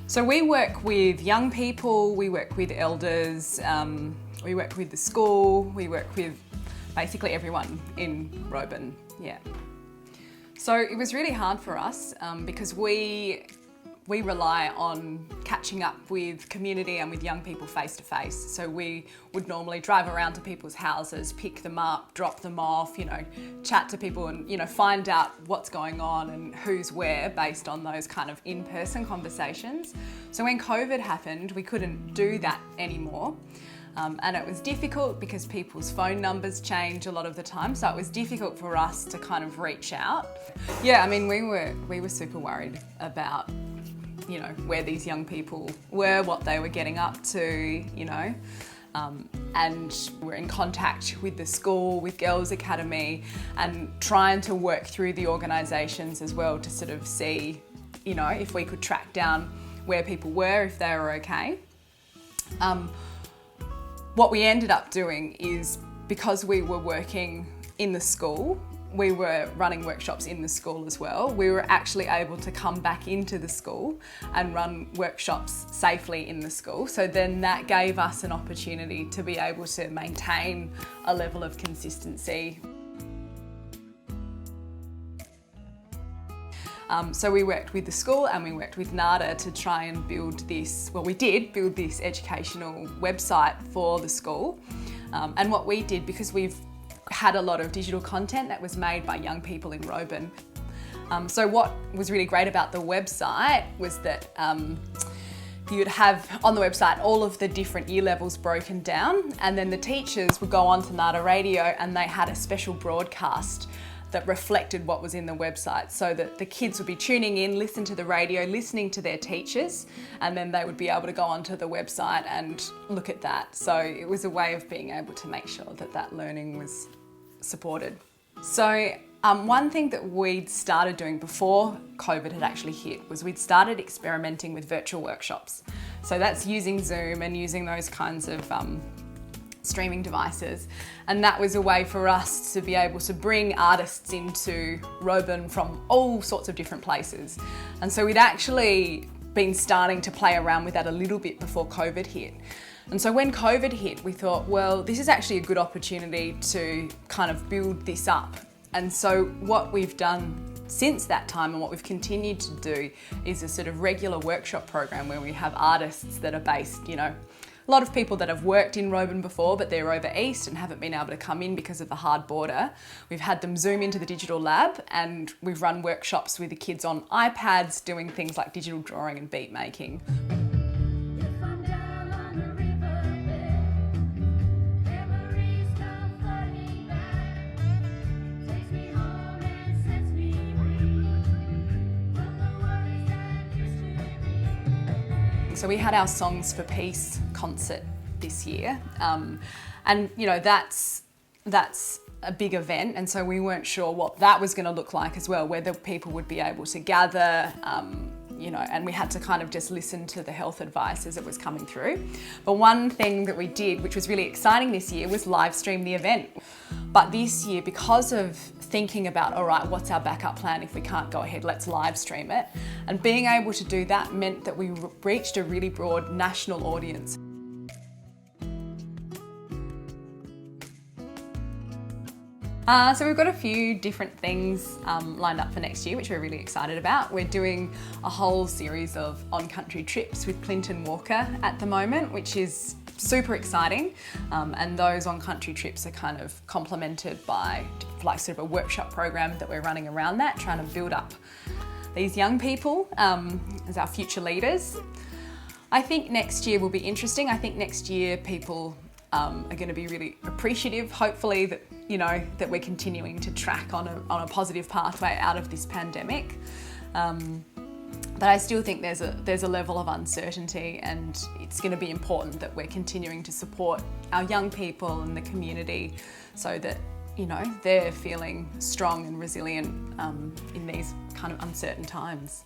So we work with young people, we work with elders, we work with the school, we work with basically everyone in Roebourne, yeah. So it was really hard for us because we rely on catching up with community and with young people face to face. So we would normally drive around to people's houses, pick them up, drop them off, chat to people and, find out what's going on and who's where based on those kind of in-person conversations. So when COVID happened, we couldn't do that anymore. And it was difficult because people's phone numbers change a lot of the time. So it was difficult for us to kind of reach out. Yeah, I mean, we were super worried about where these young people were, what they were getting up to, and we're in contact with the school, with Girls Academy, and trying to work through the organisations as well to sort of see, if we could track down where people were, if they were okay. What we ended up doing is, because we were working in the school, we were running workshops in the school as well. We were actually able to come back into the school and run workshops safely in the school. So then that gave us an opportunity to be able to maintain a level of consistency. So we worked with the school and we worked with NADA to try and build this, well, we did build this educational website for the school. And what we did, because we've had a lot of digital content that was made by young people in Roebourne. So what was really great about the website was that you'd have on the website all of the different year levels broken down, and then the teachers would go on to NADA radio and they had a special broadcast that reflected what was in the website, so that the kids would be tuning in, listen to the radio, listening to their teachers, and then they would be able to go onto the website and look at that. So it was a way of being able to make sure that that learning was supported. So one thing that we'd started doing before COVID had actually hit was we'd started experimenting with virtual workshops. So that's using Zoom and using those kinds of streaming devices, and that was a way for us to be able to bring artists into Roebourne from all sorts of different places. And so we'd actually been starting to play around with that a little bit before COVID hit. And so when COVID hit, we thought, well, this is actually a good opportunity to kind of build this up. And so what we've done since that time and what we've continued to do is a sort of regular workshop program where we have artists that are based, a lot of people that have worked in Roebourne before, but they're over east and haven't been able to come in because of the hard border. We've had them Zoom into the digital lab, and we've run workshops with the kids on iPads doing things like digital drawing and beat making. So we had our Songs for Peace concert this year, and that's a big event, and so we weren't sure what that was going to look like as well, whether people would be able to gather, and we had to kind of just listen to the health advice as it was coming through. But one thing that we did, which was really exciting this year, was live stream the event. But this year, because of thinking about, all right, what's our backup plan if we can't go ahead, let's live stream it. And being able to do that meant that we reached a really broad national audience. So we've got a few different things lined up for next year, which we're really excited about. We're doing a whole series of on-country trips with Clinton Walker at the moment, which is super exciting. And those on-country trips are kind of complemented by like sort of a workshop program that we're running around that, trying to build up these young people as our future leaders. I think next year will be interesting. I think next year people are going to be really appreciative, hopefully, that that we're continuing to track on a positive pathway out of this pandemic. But I still think there's a level of uncertainty, and it's going to be important that we're continuing to support our young people and the community so that they're feeling strong and resilient in these kind of uncertain times.